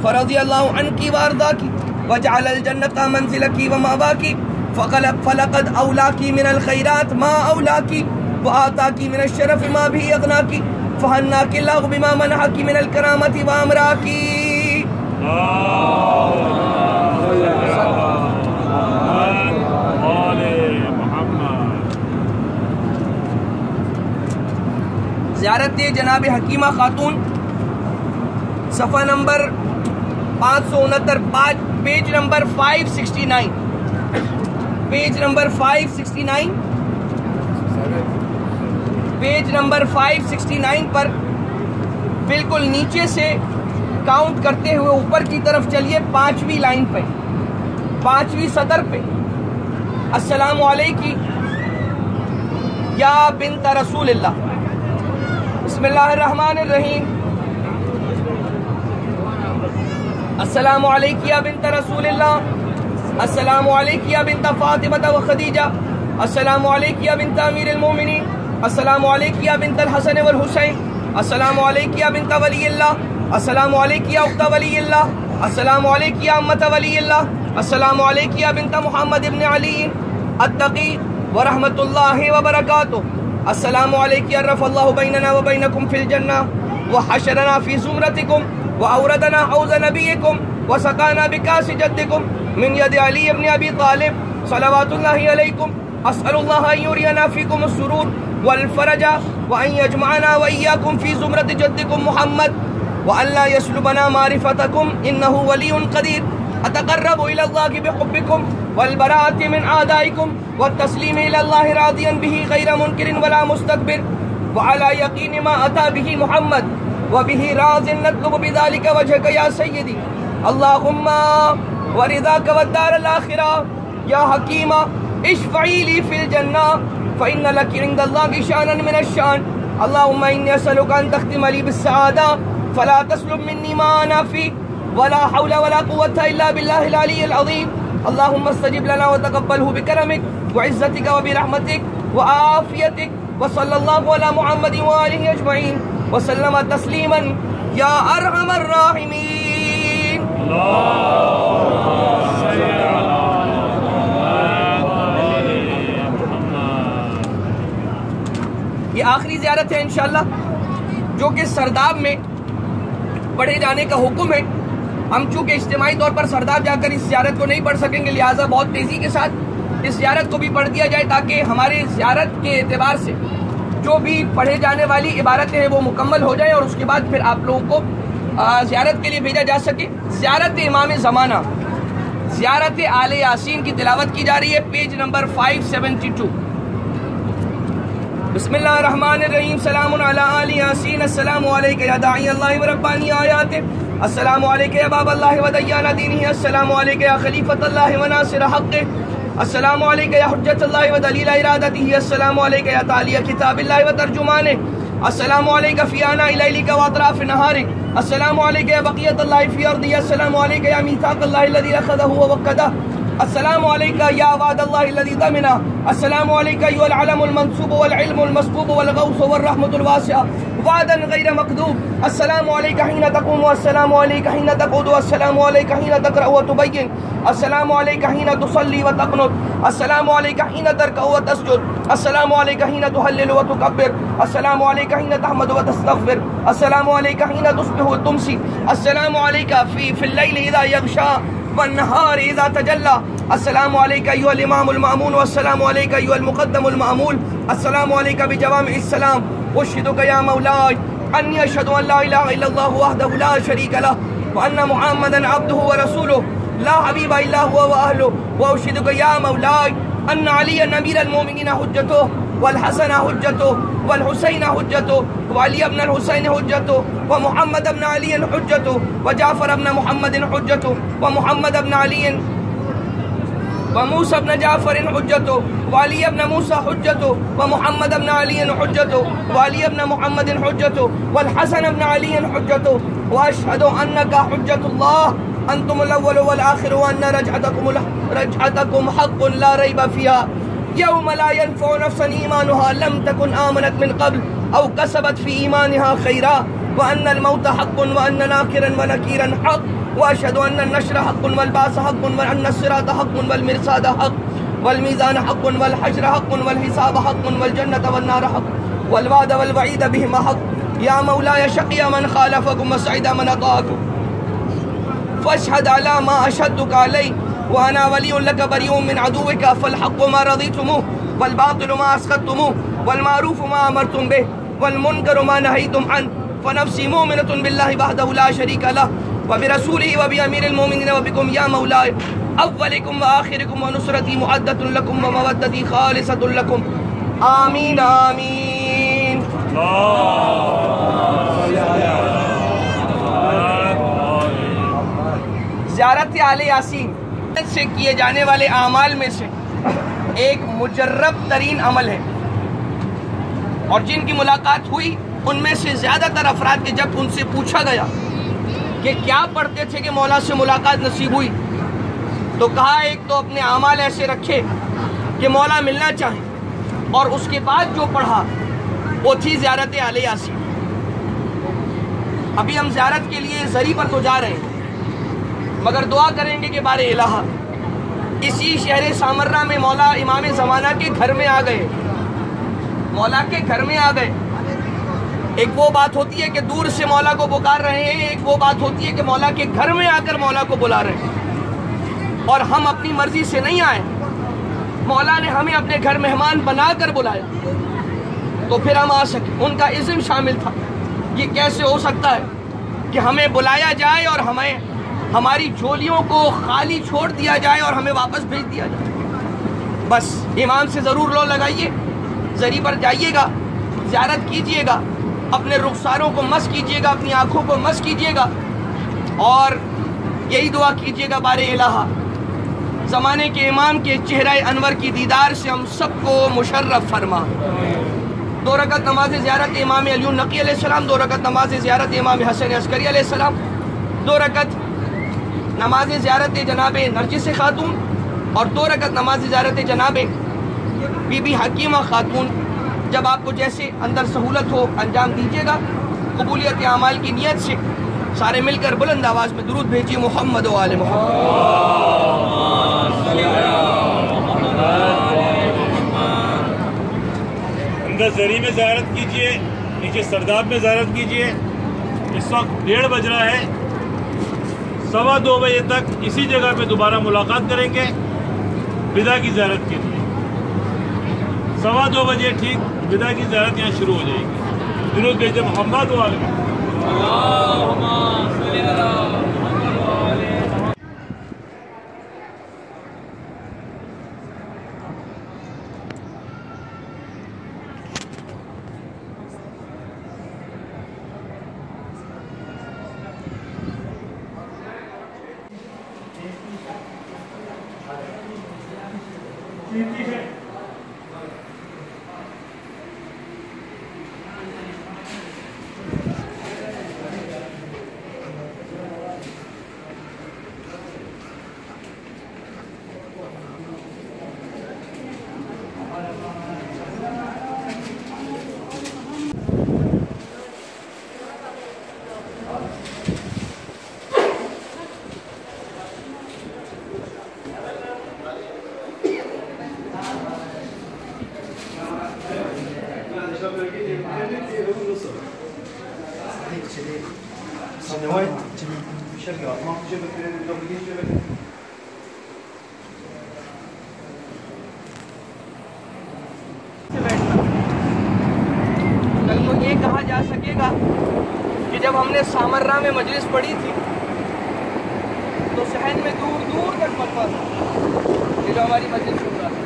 S1: فرضی اللہ عنکی وارضاکی وجعل الجنة منزلکی ومأواکی، فلقد اولاکی من الخیرات ما اولاکی وآتاکی من الشرف ما بھی اغناکی، فہناکی اللہ بما منحکی من الکرامت وامراکی۔ زیارت جناب حکیمہ خاتون، صفحہ number 569، page number 569، page number 569، page number 569 پر بالکل نیچے سے کاؤنٹ کرتے ہوئے اوپر کی طرف چلیے، 5ویں لائن پہ، 5ویں سطر پہ، السلام علیکی یا بنت رسول اللہ۔ بسم اللہ الرحمن الرحیم۔ السلام علیکی یا بنت رسول اللہ، السلام علیکی یا بنت فاطمہ و خدیجہ، السلام علیکی یا بنت امیر المومنین، السلام علیکی یا بنت الحسن والحسین، السلام علیکی یا بنت ولی اللہ، السلام علیکی یا اخت ولی اللہ، السلام علیکی یا امت ولی اللہ، السلام علیکی یا بنت محمد ابن علی التقی ورحمۃ اللہ وبرکاتہ، السلام علیکی عرف اللہ بیننا و بینکم فی الجنہ وحشرنا فی زمرتکم وأوردنا حوض نبيكم وسقانا بكاس جدكم من يد علي بن أبي طالب صلوات الله عليكم، أسأل الله أن يرينا فيكم السرور والفرج وأن يجمعنا وإياكم في زمرة جدكم محمد وأن لا يسلبنا معرفتكم إنه ولي قدير، أتقرب إلى الله بحبكم والبراءة من أعدائكم والتسليم إلى الله راضيا به غير منكر ولا مستكبر، وعلى يقين ما أتى به محمد وبه راز نطلب بذلك وجهك يا سيدي، اللهم ورضاك والدار الآخرة يا حكيمة اشفعي لي في الجنة، فإن لك عند الله شأنا من الشأن اللهم إني أسألك أن تختم لي بالسعادة فلا تسلب مني ما أنا فيه ولا حول ولا قوة إلا بالله العلي العظيم. اللهم استجب لنا وتقبله بكرمك وعزتك وبرحمتك وعافيتك. وصلى الله على محمد وآله أجمعين وسلم تسليما يا أرحم الراحمين. یہ آخری زیارت ہے انشاءاللہ جو کہ سرداب میں پڑھے جانے کا حکم ہے. ہم چونکہ اجتماعی طور پر سرداب جا کر اس زیارت کو نہیں پڑھ سکیں گے، لہٰذا بہت تیزی کے ساتھ اس زیارت کو بھی پڑھ دیا جائے تاکہ ہمارے زیارت کے اعتبار سے جو بھی پڑھے جانے والی عبارتیں ہیں وہ مکمل ہو جائیں اور اس کے بعد پھر آپ لوگوں کو زیارت کے لیے بھیجا جا سکے. زیارت امام زمانہ، زیارت آل یاسین کی تلاوت کی جا رہی ہے، پیج نمبر 572. بسم اللہ الرحمن الرحیم. سلام علی آل یاسین. السلام علیکہ یا داعی اللہ و ربانی آیاتہ. السلام علیکہ یا باب اللہ و دیان دینہ. السلام علیکہ یا خلیفۃ اللہ و ناصر حقہ. السلام علیکہ یا حجت اللہ و دلیل ارادتہ. السلام علیکہ یا تالیہ کتاب اللہ و ترجمانہ. السلام علیکہ فی آناء لیلک و اطراف نہارک. السلام علیکہ یا بقیت اللہ فی ارضہ. السلام علیکہ یا میثاق اللہ الذی اخذہ ووقدہ. السلام علیکہ یا وعد اللہ الذی ضمنہ. السلام علیکہ ایھا العلم المنصوب والعلم المسبوب والغوث والرحمۃ الواسعہ وعدا غیر مکذوب. السلام علیکہ حین تقوم والسلام علیکہ حین تقعد والسلام علیکہ حین تقرأ وتبین. السلام علیکہ حین تصلی وتقنت. السلام علیکہ حین ترکع وتسجد. السلام علیکہ حین تہلل وتکبر. السلام علیکہ حین تحمد وتستغفر. السلام علیکہ حین تصبح وتمسی. السلام علیکہ فی اللیل اذا یغشی والنہار اذا تجلی. السلام علیکہ ایھا الامام المأمون والسلام علیکہ ایھا المقدم المأمول. السلام علیکہ بجوامع السلام. اشہدک یا مولاي انی اشہد ان لا الہ الا اللہ وحدہ لا شریک لہ وان محمدا عبدہ ورسولہ لا حبیب الا هو واہلہ. واشہدک یا مولاي ان علی امیر المؤمنین حجتہ والحسن حجتہ والحسین حجتہ وعلی ابن الحسین حجتہ ومحمد ابن علی حجتہ وجعفر ابن محمد حجتہ ومحمد ابن علی وموسى ابن جعفر حجتہ وعلی ابن موسى حجتہ ومحمد ابن علی حجتہ وعلی ابن محمد حجتہ والحسن ابن علی حجتہ واشہد انک حجت اللہ انتم الاول والآخر وان رجعتکم حق لا ریب فیہا یوم لا ينفع نفسا ایمانها لم تکن آمنت من قبل او کسبت فی ایمانها خیرا وان الموت حق وان ناکرا ونکیرا حق واشهد ان النشر حق والبعث حق وان الصراط حق والمرصاد حق والميزان حق والحشر حق والحساب حق والجنة والنار حق والوعد والوعيد بهما حق. يا مولاي شقي من خالفكم وسعد من اطاعكم فاشهد على ما اشهدتك عليه وانا ولي لك بريء من عدوك. فالحق ما رضيتموه والباطل ما اسخطتموه والمعروف ما امرتم به والمنكر ما نهيتم عنه. فنفسي مؤمنة بالله وحده لا شريك له وبرسوله وبأمير المؤمنين وبكم يا مولاي أولكم وآخركم ونصرتي معدة لكم ومودتي خالصة لكم. آمين آمين. زیارت آل یاسین سے کیے جانے والے اعمال میں سے ایک مجرب ترین عمل ہے اور جن کی ملاقات ہوئی ان میں سے زیادہ تر افراد کے جب ان سے پوچھا گیا کہ کیا پڑھتے تھے کہ مولا سے ملاقات نصیب ہوئی تو کہا ایک تو اپنے اعمال ایسے رکھے کہ مولا ملنا چاہیں اور اس کے بعد جو پڑھا وہ تھی زیارت آل یاسین. ابھی ہم زیارت کے لیے زری پر تو جا رہے ہیں مگر دعا کریں گے کہ بار الہ اسی شہر سامرہ میں مولا امام زمانہ کے گھر میں آ گئے. مولا کے گھر میں آ گئے. ایک وہ بات ہوتی ہے کہ دور سے مولا کو پکار رہے ہیں، ایک وہ بات ہوتی ہے کہ مولا کے گھر میں آ کر مولا کو بلا رہے ہیں اور ہم اپنی مرضی سے نہیں آئے. مولا نے ہمیں اپنے گھر مہمان بنا کر بلایا تو پھر ہم آ سکے. ان کا عزم شامل تھا. یہ کیسے ہو سکتا ہے کہ ہمیں بلایا جائے اور ہماری جھولیوں کو خالی چھوڑ دیا جائے اور ہمیں واپس بھیج دیا جائے. بس امام سے ضرور لو لگائیے، زری پر جائیے گا، زیارت کیجئے گا، اپنے رخساروں کو مس کیجئے گا، اپنی آنکھوں کو مس کیجئے گا اور یہی دعا کیجئے گا بار الہ زمانے کے امام کے چہرہ انور کی دیدار سے ہم سب کو مشرف فرما. 2 رکعت نماز زیارت امام علی النقی علیہ السلام، 2 رکعت نماز زیارت امام حسن عسکری علیہ السلام، 2 رکعت نماز زیارت جناب نرجس خاتون، اور 2 رکعت نماز زیارت جناب بی بی حکیمہ خاتون. جب آپ کو جیسے اندر سہولت ہو انجام دیجیے گا. قبولیت اعمال کی نیت سے سارے مل کر بلند آواز میں درود بھیجیے محمد و آل محمد.
S2: اندر زری میں زیارت کیجئے، نیچے سرداب میں زیارت کیجئے. اس وقت 1:30 بج رہا ہے. 2:15 بجے تک اسی جگہ پہ دوبارہ ملاقات کریں گے ودا کی زیارت کے لیے. 2:15 بجے ٹھیک ودا کی زیارت یہاں شروع ہو جائے گی. درود بھیجے محمد و آل محمد.
S1: کل تو یہ کہا جا سکے گا کہ جب ہم نے سامرہ میں مجلس پڑھی تھی تو صحن میں دور دور تک پڑتا تھا یہ جو ہماری مجلس ہو رہا تھا.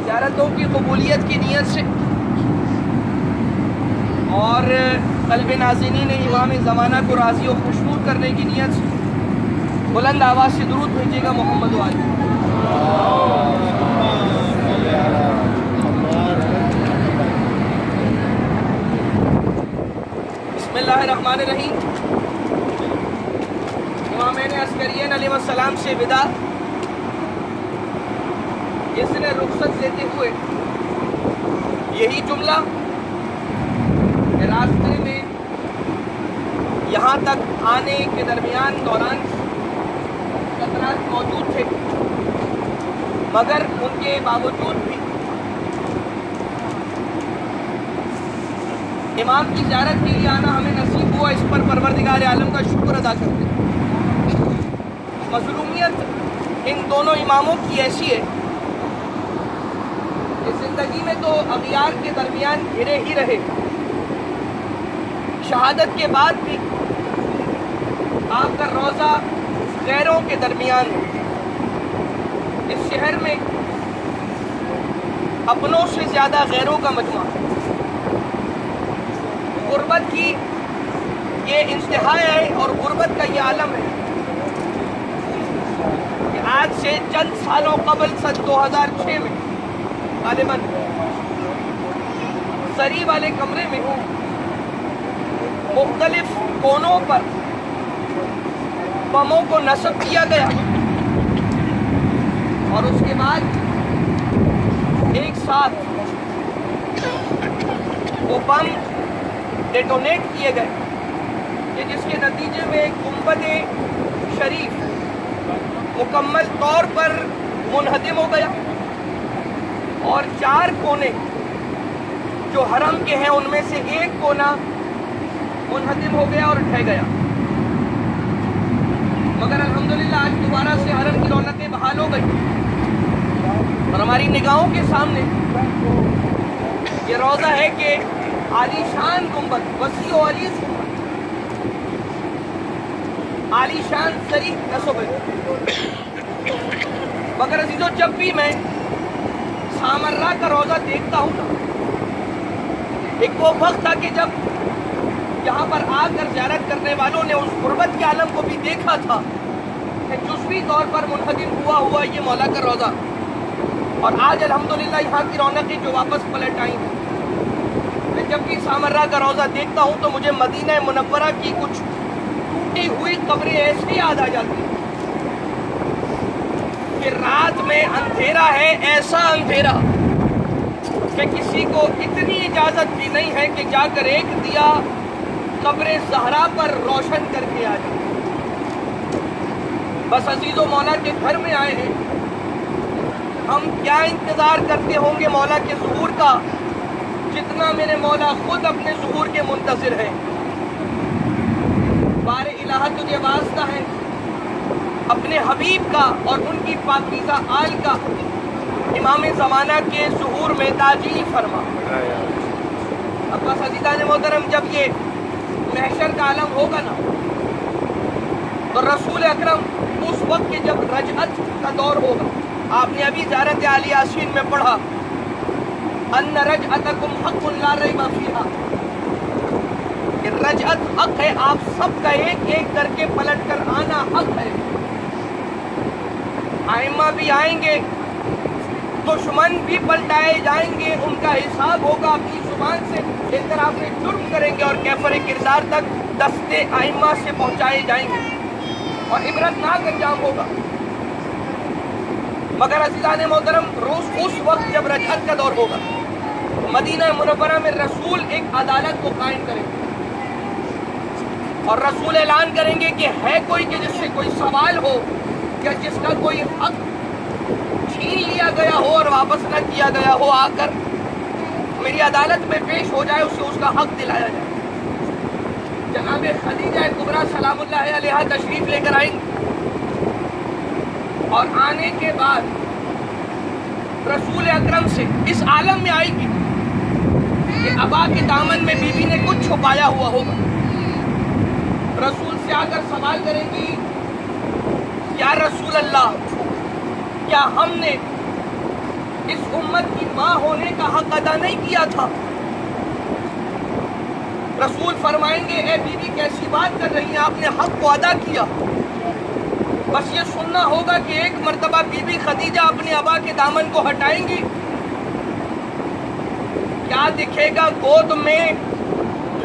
S1: زیارتوں کی قبولیت کی نیت سے اور قلب ناظرین امام زمانہ کو راضی و خوشنود کرنے کی نیت سے بلند آواز سے درود بھیجیے گا محمد و آل. بسم اللہ الرحمن الرحیم. امامین عسکرین علیہ السلام سے ودا. اس نے رخصت دیتے ہوئے یہی جملہ کہ راستے میں یہاں تک آنے کے درمیان دوران خطرات موجود تھے، مگر ان کے باوجود بھی امام کی زیارت کے لیے آنا ہمیں نصیب ہوا. اس پر پروردگار عالم کا شکر ادا کرتے ہیں. مظلومیت ان دونوں اماموں کی ایسی ہے کہ زندگی میں تو اغیار کے درمیان گھرے ہی رہے، شہادت کے بعد بھی آپ کا روزہ غیروں کے درمیان ہے. اس شہر میں اپنوں سے زیادہ غیروں کا مجمع. غربت کی یہ انتہا ہے اور غربت کا یہ عالم ہے کہ آج سے چند سالوں قبل سن 2006 میں غالباً سری والے کمرے میں مختلف کونوں پر بموں کو نصب کیا گیا اور اس کے بعد ایک ساتھ وہ بم ڈیٹونیٹ کیے گئے کہ جس کے نتیجے میں گنبد شریف مکمل طور پر منہدم ہو گیا اور 4 کونے جو حرم کے ہیں ان میں سے ایک کونا منہدم ہو گیا اور ڈھہ گیا. مگر الحمدللہ آج دوبارہ سے حرم کی رونقیں بحال ہو گئی اور ہماری نگاہوں کے سامنے یہ روضہ ہے کہ عالی شان گنبد، وسیع و عریض گنبد، عالی شان سری نصب ہے. مگر عزیزو جب بھی میں سامرہ کا روضہ دیکھتا ہوں نا، ایک وہ وقت تھا کہ جب یہاں پر آ کر زیارت کرنے والوں نے اس غربت کے عالم کو بھی دیکھا تھا کہ جزوی طور پر منہدم ہوا یہ مولا کا روضہ اور آج الحمدللہ یہاں کی رونقیں جو واپس پلٹ آئی ہیں. میں جب بھی سامرہ کا روضہ دیکھتا ہوں تو مجھے مدینہ منورہ کی کچھ ٹوٹی ہوئی قبریں ایسی یاد آ جاتی ہیں کہ رات میں اندھیرا ہے، ایسا اندھیرا کہ کسی کو اتنی اجازت بھی نہیں ہے کہ جا کر ایک دیا قبر زہرا پر روشن کر کے آ جائے. بس عزیز و مولا کے گھر میں آئے ہیں، ہم کیا انتظار کرتے ہوں گے مولا کے ظہور کا جتنا میرے مولا خود اپنے ظہور کے منتظر ہیں. بار الہ تجھے واسطہ ہے اپنے حبیب کا اور ان کی پاکیزہ آل کا، امام زمانہ کے ظہور میں تاجیل فرما. اب بس عزیزان محترم، جب یہ محشر کا عالم ہوگا نا تو رسول اکرم اس وقت کے جب رجعت کا دور ہوگا، آپ نے ابھی زیارت عالی یاسین میں پڑھا ان رجعتکم حق لا ریب فیہا، کہ رجعت حق ہے، آپ سب کا ایک ایک کر کے پلٹ کر آنا حق ہے. ائمہ بھی آئیں گے، دشمن بھی پلٹائے جائیں گے، ان کا حساب ہوگا، اپنی زبان سے اعتراف جرم کریں گے اور کیفر کردار تک دستے ائمہ سے پہنچائے جائیں گے اور عبرتناک انجام ہوگا. مگر عزیزان محترم، روز اس وقت جب رجعت کا دور ہوگا، مدینہ منورہ میں رسول ایک عدالت کو قائم کریں گے اور رسول اعلان کریں گے کہ ہے کوئی کہ جس سے کوئی سوال ہو یا جس کا کوئی حق چھین لیا گیا ہو اور واپس نہ کیا گیا ہو، آ کر میری عدالت میں پیش ہو جائے، اسے اس کا حق دلایا جائے. جناب خدیجہ کبریٰ سلام اللہ علیہا تشریف لے کر آئیں گے اور آنے کے بعد رسول اکرم سے اس عالم میں آئے گی کہ ابا کے دامن میں بی بی نے کچھ چھپایا ہوا ہوگا. رسول سے آ کر سوال کریں گی، یا رسول اللہ، کیا ہم نے اس امت کی ماں ہونے کا حق ادا نہیں کیا تھا؟ رسول فرمائیں گے، اے بی بی کیسی بات کر رہی ہیں، آپ نے حق کو ادا کیا. بس یہ سننا ہوگا کہ ایک مرتبہ بی بی خدیجہ اپنے ابا کے دامن کو ہٹائیں گی، کیا دکھے گا؟ گود میں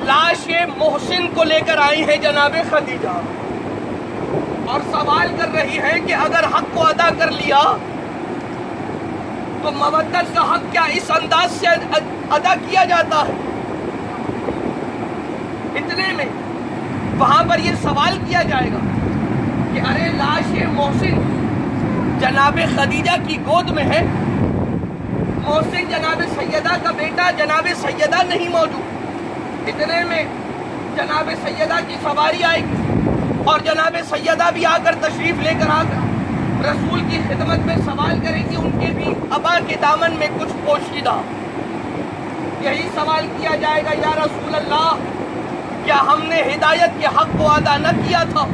S1: لاش محسن کو لے کر آئی ہے جناب خدیجہ اور سوال کر رہی ہے کہ اگر حق کو ادا کر لیا تو مودت کا حق کیا اس انداز سے ادا کیا جاتا ہے؟ اتنے میں وہاں پر یہ سوال کیا جائے گا کہ ارے لاش محسن جناب خدیجہ کی گود میں ہے، محسن جناب سیدہ کا بیٹا جناب سیدہ نہیں موجود. اتنے میں جناب سیدہ کی سواری آئے گی اور جناب سیدہ بھی آ کر تشریف لے کر آ کر رسول کی خدمت میں سوال کریں گی، ان کے بھی ابا کے دامن میں کچھ پوشیدہ. یہی سوال کیا جائے گا، یا رسول اللہ، کیا ہم نے ہدایت کے حق کو ادا نہ کیا تھا؟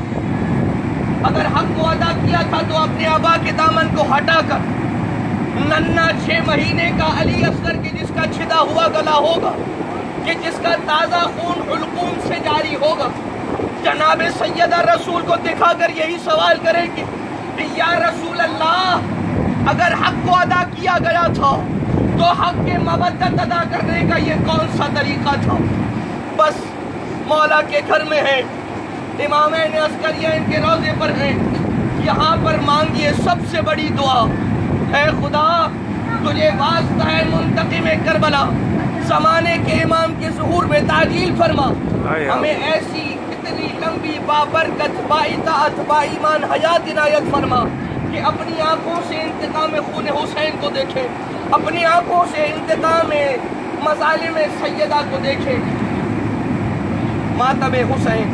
S1: اگر حق کو ادا کیا تھا تو اپنے ابا کے دامن کو ہٹا کر ننھا 6 مہینے کا علی اصغر کے جس کا چھدا ہوا گلا ہوگا، کہ جس کا تازہ خون حلقوم سے جاری ہوگا، جناب سیدہ رسول کو دکھا کر یہی سوال کریں گے کہ یا رسول اللہ، اگر حق کو ادا کیا گیا تھا تو حق کے مودت ادا کرنے کا یہ کون سا طریقہ تھا؟ بس مولا کے گھر میں ہے، امامین عسکریین کے روضے پر ہیں، یہاں پر مانگیے سب سے بڑی دعا، اے خدا تجھے واسطہ ہے منتقم کربلا، زمانے کے امام کے ظہور میں تاجیل فرما، ہمیں ایسی اتنی لمبی بابرکت باعطاعت با ایمان حیات عنایت فرما کہ اپنی آنکھوں سے انتقام خون حسین کو دیکھیں، اپنی آنکھوں سے انتقام مظالم سیدہ کو دیکھیں. ماتم حسین.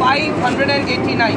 S1: 589।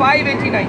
S1: 589।